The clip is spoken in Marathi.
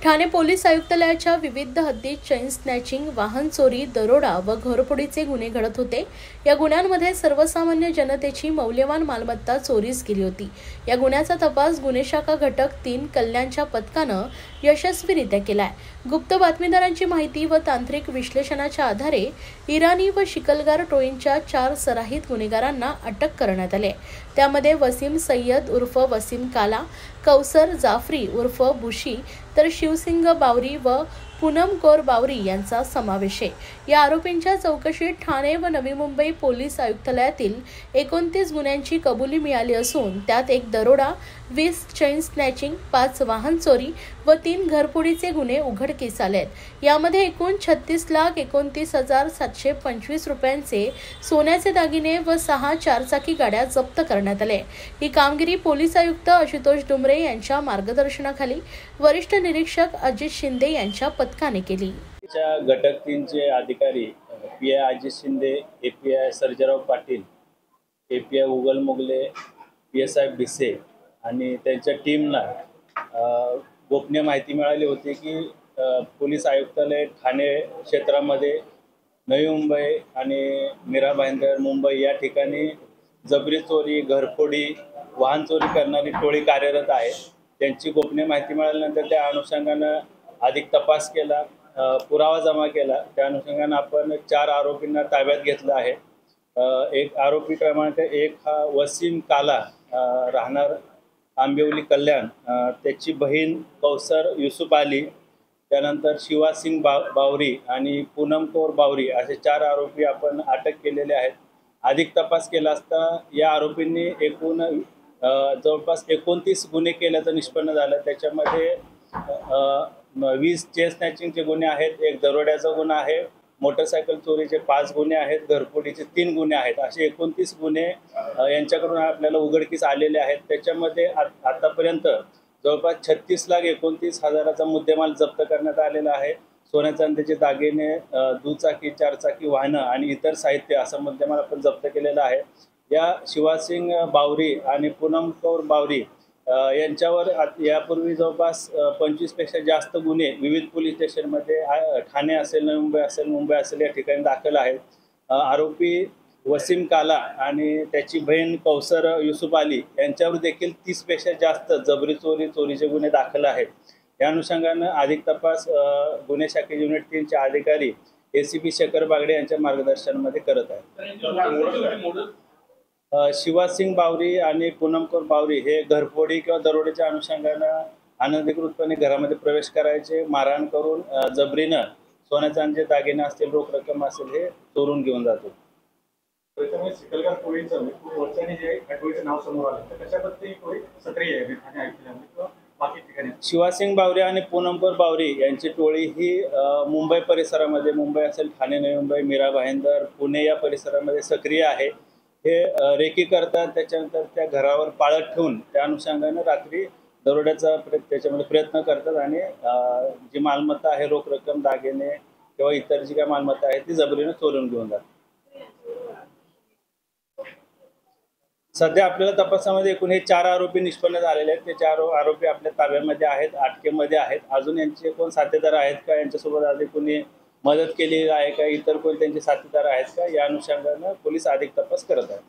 ठाणे पोलीस आयुक्तालयाच्या विविध हद्दीत चेन स्नॅचिंग, वाहन चोरी, दरोडा व घरफोडीचे गुन्हे घडत होते। या गुन्ह्यांमध्ये सर्वसामान्य जनतेची मौल्यवान मालमत्ता चोरीस गेली होती। या गुन्ह्याचा तपास गुन्हे शाखा घटक 3 कल्याणच्या पथकानं यशस्वीरित्या केलाय। गुप्त बातमीदारांची माहिती व तांत्रिक विश्लेषणाच्या आधारे इराणी व शिकलगार टोळींच्या 4 सराईत गुन्हेगारांना अटक करण्यात आली। त्यामध्ये वसीम सय्यद उर्फ वसीम काला, कौसर जाफरी उर्फ बुशी, तर शिवसिंग बावरी व पूनम कौर बावरी यांचा समावेश आहे। या आरोपींच्या चौकशीत ठाणे व नवी मुंबई पोलीस आयुक्तालयातील 29 गुन्ह्यांची कबुली मिळाली असून त्यात 1 दरोडा, 20 चेन स्नॅचिंग, 5 वाहन चोरी व 3 घरफोडीचे गुन्हे उघडकीस आलेत। यामध्ये एकूण 36,29,725 रुपयांचे सोन्याचे दागिने व 6 चारचाकी गाड्या जप्त करण्यात आले। ही कामगिरी पोलीस आयुक्त आशुतोष डुमरे यांच्या मार्गदर्शनाखाली वरिष्ठ निरीक्षक अजित शिंदे यांच्या पथकाने केली। घटक 3 चे अधिकारी PI Ajit Shinde, API Sarjerao Patil, API उगल मोगले, पीएसआय भिसे आणि त्यांच्या टीमला गोपनीय माहिती मिळाली होती की पोलीस आयुक्तालय ठाणे क्षेत्रामध्ये नवी मुंबई आणि मीरा भाईंदर मुंबई या ठिकाणी जबरी चोरी, घरफोडी, वाहन चोरी करणारी टोळी कार्यरत आहे। त्यांची गोपनीय माहिती मिळाल्यानंतर त्या अनुषंगाने अधिक तपास केला, पुरावा जमा केला। त्या अनुषंगाने आपण 4 आरोपींना ताब्यात घेतलं आहे। एक आरोपी क्रमांक 1 हा वसीम काला, राहणार आंबिवली कल्याण, त्याची बहीण कौसर युसुफ अली, त्यानंतर शिवासिंग बावरी आणि पूनम कौर बावरी असे 4 आरोपी आपण अटक केलेले आहेत। अधिक तपास केला असता या आरोपींनी एकूण जवळपास 29 गुन्हे केल्याचं निष्पन्न झालं। त्याच्यामध्ये 20 चेन स्नॅचिंगचे गुन्हे आहेत, 1 दरोड्याचा गुन्हा आहे, मोटरसायकल चोरीचे 5 गुन्हे आहेत, घरफोडीचे 3 गुन्हे आहेत, असे 29 गुन्हे यांच्याकडून आपल्याला उघडकीस आलेले आहेत। त्याच्यामध्ये आतापर्यंत जवळपास 36,29,000चा मुद्देमाल जप्त करण्यात आलेला आहे। सोन्या चांदीचे दागिने, दुचाकी, चारचाकी वाहनं आणि इतर साहित्य असं मुद्देमाल आपण जप्त केलेला आहे। या शिवासिंग बावरी आणि पूनम कौर बावरी यांच्यावर यापूर्वी जवळपास 25 पेक्षा जास्त गुन्हे विविध पोलीस स्टेशनमध्ये ठाणे असेल, नवी मुंबई असेल, मुंबई असेल या ठिकाणी दाखल आहेत। आरोपी वसीम काला आणि त्याची बहीण कौसर युसुफ अली यांच्यावर देखील 30 पेक्षा जास्त जबरी चोरीचे गुन्हे दाखल आहेत। या अनुषंगाने अधिक तपास गुन्हे शाखेचे युनिट 3 चे अधिकारी एसीपी शेखर बागडे यांच्या मार्गदर्शनामध्ये करत आहेत। शिवासिंग बावरी आणि पूनम कौर बावरी हे घरफोडी किंवा दरोड्याच्या अनुषंगाने अनधिकृतपणे घरामध्ये प्रवेश करायचे, मारहाण करून जबरीनं सोन्या चांदीचे दागिने असतील, रोख रक्कम असेल हे चोरून घेऊन जातो। शिकलगार टोळीचं खूप वर्षांनी जे टोळीचं नाव समोर आलं तर कशा पद्धतीने टोळी सक्रिय आहे ठाणे आयुक्तालयामध्ये किंवा बाकी ठिकाणी? शिवासिंग बावरी आणि पूनम कौर बावरी यांची टोळी ही मुंबई परिसरामध्ये, मुंबई असेल, ठाणे, नवी मुंबई, मीरा भाईंदर, पुणे या परिसरामध्ये सक्रिय आहे। हे रेकी करतात, त्याच्यानंतर त्या घरावर पाळत ठेवून त्या अनुषंगाने रात्री दरोड्याचा त्याच्यामध्ये प्रयत्न करतात आणि जी मालमत्ता आहे, रोख रक्कम, दागिने किंवा इतर जी काही मालमत्ता आहे ती जबरीने चोरून घेऊन जातात। सध्या आपल्याला तपासामध्ये एकूण हे 4 आरोपी निष्पन्न झालेले आहेत। ते 4 आरोपी आपल्या ताब्यामध्ये आहेत, अटकेमध्ये आहेत। अजून यांचे कोण साथीदार आहेत का, यांच्यासोबत आधी कोणी मदत केली आहे का, इतर कोण त्यांचे साथीदार आहेत का, या अनुषंगाने पोलीस अधिक तपास करत आहेत।